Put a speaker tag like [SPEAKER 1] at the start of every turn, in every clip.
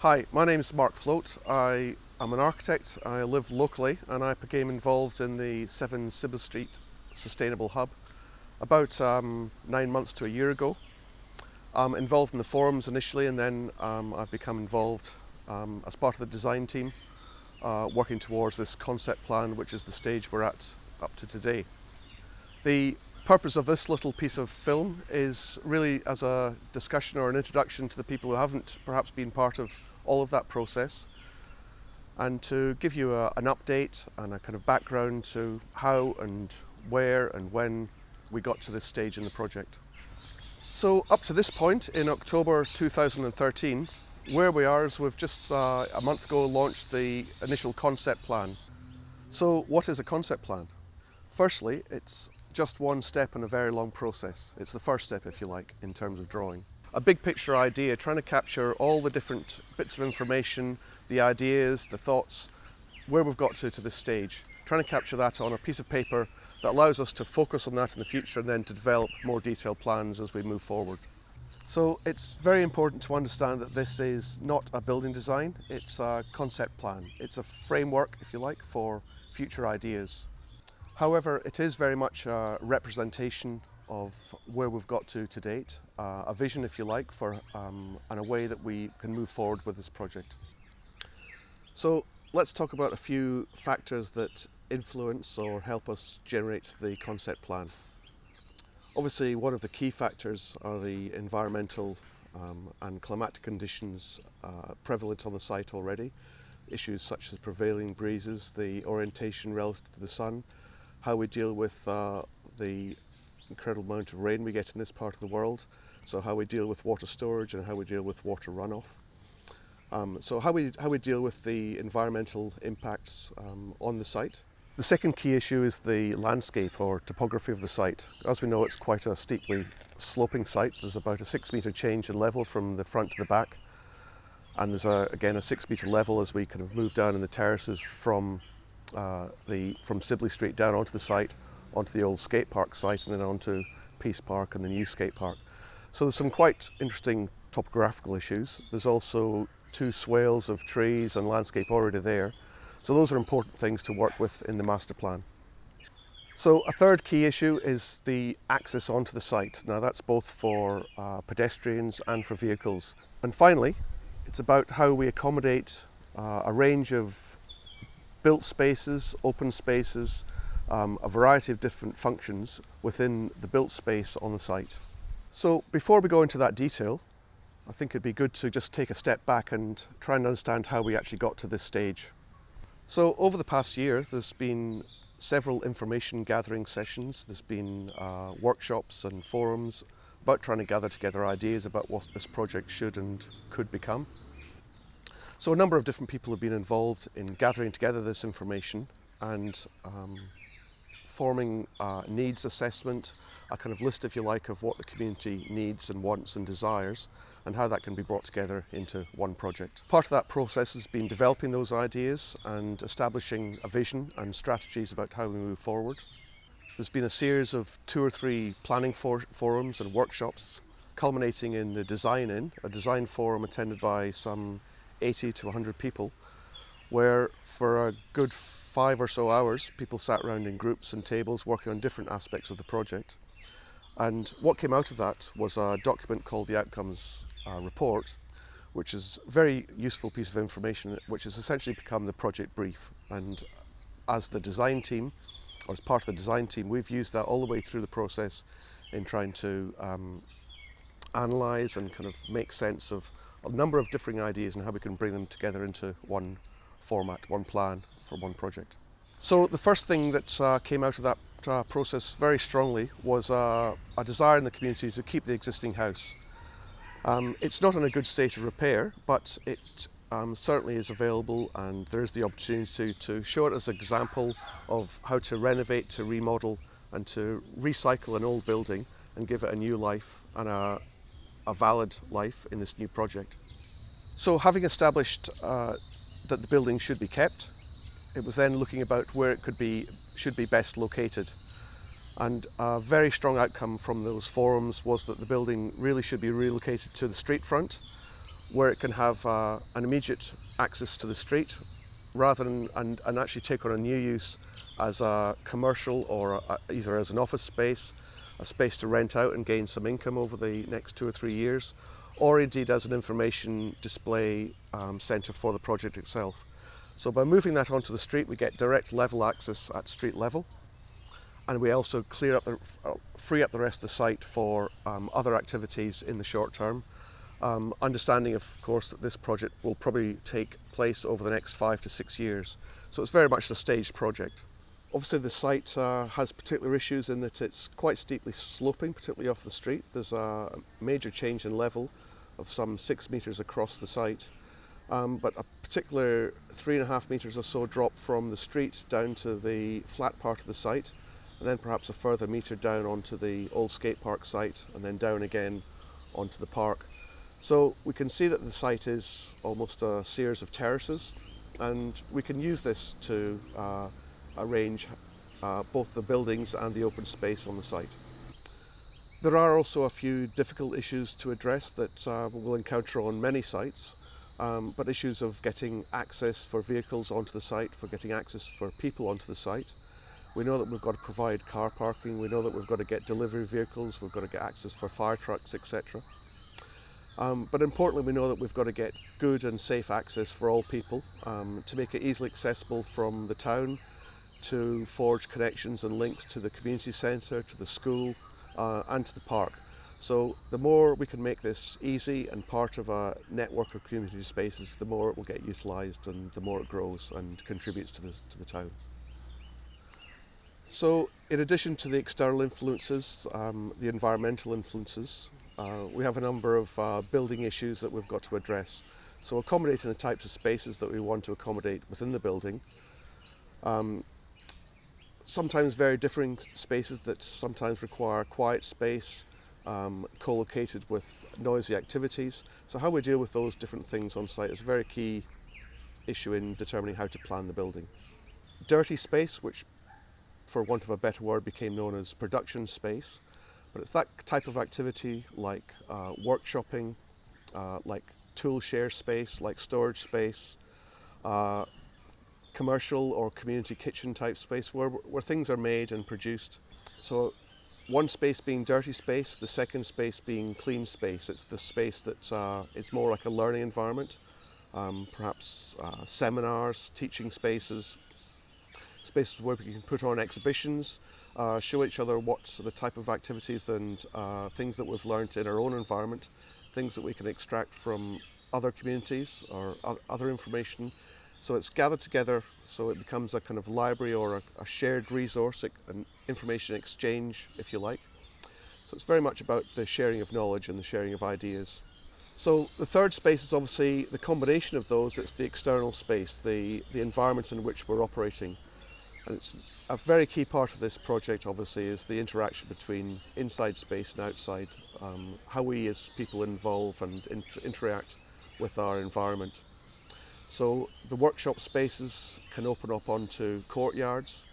[SPEAKER 1] Hi, my name is Mark Float. I am an architect. I live locally and I became involved in the 7 Sibley Street Sustainable Hub about 9 months to a year ago. I'm involved in the forums initially, and then I've become involved as part of the design team working towards this concept plan, which is the stage we're at up to today. The purpose of this little piece of film is really as a discussion or an introduction to the people who haven't perhaps been part of all of that process, and to give you an update and a kind of background to how and where and when we got to this stage in the project. So up to this point in October 2013, where we are is we've just a month ago launched the initial concept plan. So what is a concept plan? Firstly, it's just one step in a very long process. It's the first step, if you like, in terms of drawing. A big picture idea, trying to capture all the different bits of information, the ideas, the thoughts, where we've got to this stage. Trying to capture that on a piece of paper that allows us to focus on that in the future and then to develop more detailed plans as we move forward. So it's very important to understand that this is not a building design, it's a concept plan. It's a framework, if you like, for future ideas. However, it is very much a representation of where we've got to date, a vision, if you like, for and a way that we can move forward with this project. So let's talk about a few factors that influence or help us generate the concept plan. Obviously, one of the key factors are the environmental and climatic conditions prevalent on the site already. Issues such as prevailing breezes, the orientation relative to the sun, how we deal with the incredible amount of rain we get in this part of the world, so how we deal with water storage and how we deal with water runoff. So how we deal with the environmental impacts on the site. The second key issue is the landscape or topography of the site. As we know, it's quite a steeply sloping site. There's about a 6-metre change in level from the front to the back, and there's again a 6-metre level as we kind of move down in the terraces from Sibley Street down onto the site, onto the old skate park site, and then onto Peace Park and the new skate park. So there's some quite interesting topographical issues. There's also 2 swales of trees and landscape already there. So those are important things to work with in the master plan. So a third key issue is the access onto the site. Now that's both for pedestrians and for vehicles. And finally, it's about how we accommodate a range of built spaces, open spaces, a variety of different functions within the built space on the site. So before we go into that detail, I think it'd be good to just take a step back and try and understand how we actually got to this stage. So over the past year, there's been several information gathering sessions. There's been workshops and forums about trying to gather together ideas about what this project should and could become. So a number of different people have been involved in gathering together this information and forming a needs assessment, a kind of list, if you like, of what the community needs and wants and desires, and how that can be brought together into one project. Part of that process has been developing those ideas and establishing a vision and strategies about how we move forward. There's been a series of 2 or 3 planning forums and workshops, culminating in the a design forum attended by some 80 to 100 people, where for a good 5 or so hours people sat around in groups and tables working on different aspects of the project. And what came out of that was a document called the Outcomes Report, which is a very useful piece of information which has essentially become the project brief. And as the design team, or as part of the design team, we've used that all the way through the process in trying to analyse and kind of make sense of a number of different ideas and how we can bring them together into one format, one plan for one project. So the first thing that came out of that process very strongly was a desire in the community to keep the existing house. It's not in a good state of repair, but it certainly is available, and there is the opportunity to show it as an example of how to renovate, to remodel and to recycle an old building and give it a new life and a valid life in this new project. So having established that the building should be kept, it was then looking about where it should be best located. And a very strong outcome from those forums was that the building really should be relocated to the street front, where it can have an immediate access to the street rather than and actually take on a new use as a commercial or either as an office space, a space to rent out and gain some income over the next 2 or 3 years, or indeed as an information display centre for the project itself. So by moving that onto the street, we get direct level access at street level, and we also free up the rest of the site for other activities in the short term. Understanding, of course, that this project will probably take place over the next 5 to 6 years. So it's very much a staged project. Obviously the site has particular issues in that it's quite steeply sloping, particularly off the street. There's a major change in level of some 6 metres across the site, but a particular 3.5 metres or so drop from the street down to the flat part of the site, and then perhaps a further metre down onto the old skate park site, and then down again onto the park. So we can see that the site is almost a series of terraces, and we can use this to arrange both the buildings and the open space on the site. There are also a few difficult issues to address that we'll encounter on many sites, but issues of getting access for vehicles onto the site, for getting access for people onto the site. We know that we've got to provide car parking, we know that we've got to get delivery vehicles, we've got to get access for fire trucks, etc. But importantly, we know that we've got to get good and safe access for all people to make it easily accessible from the town, to forge connections and links to the community centre, to the school and to the park. So the more we can make this easy and part of a network of community spaces, the more it will get utilised and the more it grows and contributes to the town. So in addition to the external influences, the environmental influences, we have a number of building issues that we've got to address. So accommodating the types of spaces that we want to accommodate within the building, sometimes very differing spaces that sometimes require quiet space, co-located with noisy activities. So how we deal with those different things on site is a very key issue in determining how to plan the building. Dirty space, which for want of a better word became known as production space, but it's that type of activity like workshopping, like tool share space, like storage space, commercial or community kitchen type space where things are made and produced. So one space being dirty space, the second space being clean space. It's the space that it's more like a learning environment, perhaps seminars, teaching spaces, spaces where we can put on exhibitions, show each other what the type of activities and things that we've learned in our own environment, things that we can extract from other communities or other information. So it's gathered together so it becomes a kind of library or a shared resource, an information exchange, if you like. So it's very much about the sharing of knowledge and the sharing of ideas. So the third space is obviously the combination of those. It's the external space, the environment in which we're operating. And it's a very key part of this project, obviously, is the interaction between inside space and outside, how we as people involve and interact with our environment. So the workshop spaces can open up onto courtyards,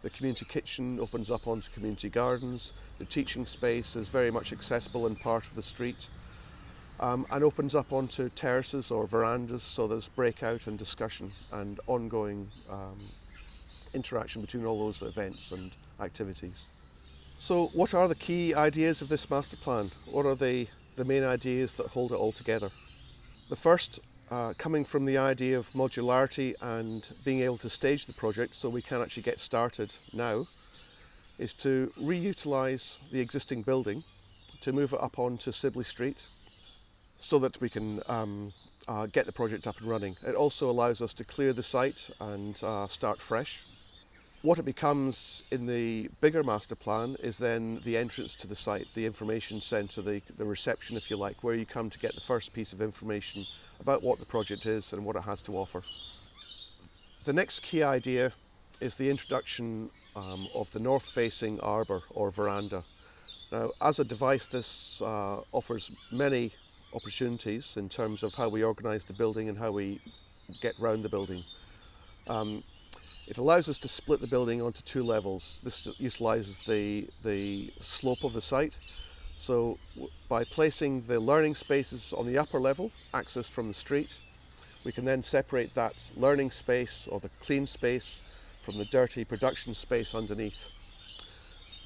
[SPEAKER 1] the community kitchen opens up onto community gardens, the teaching space is very much accessible and part of the street, and opens up onto terraces or verandas, so there's breakout and discussion and ongoing interaction between all those events and activities. So what are the key ideas of this master plan? What are the main ideas that hold it all together? The first, coming from the idea of modularity and being able to stage the project so we can actually get started now, is to reutilise the existing building, to move it up onto Sibley Street so that we can get the project up and running. It also allows us to clear the site and start fresh. What it becomes in the bigger master plan is then the entrance to the site, the information centre, the reception, if you like, where you come to get the first piece of information about what the project is and what it has to offer. The next key idea is the introduction of the north-facing arbour or veranda. Now, as a device, this offers many opportunities in terms of how we organise the building and how we get round the building. It allows us to split the building onto two levels. This utilises the slope of the site, So by placing the learning spaces on the upper level, accessed from the street, we can then separate that learning space or the clean space from the dirty production space underneath.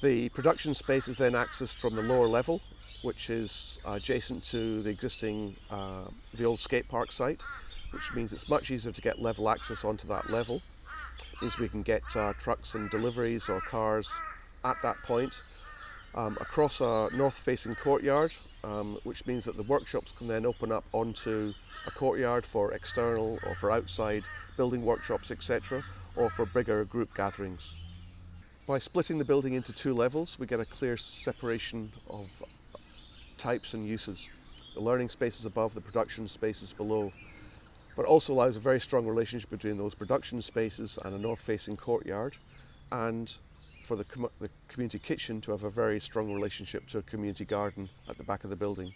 [SPEAKER 1] The production space is then accessed from the lower level, which is adjacent to the existing, the old skate park site, which means it's much easier to get level access onto that level. It means we can get trucks and deliveries or cars at that point. Across a north-facing courtyard, which means that the workshops can then open up onto a courtyard for external or for outside building workshops, etc., or for bigger group gatherings. By splitting the building into two levels, we get a clear separation of types and uses. The learning spaces above, the production spaces below, but also allows a very strong relationship between those production spaces and a north-facing courtyard, and for the community kitchen to have a very strong relationship to a community garden at the back of the building.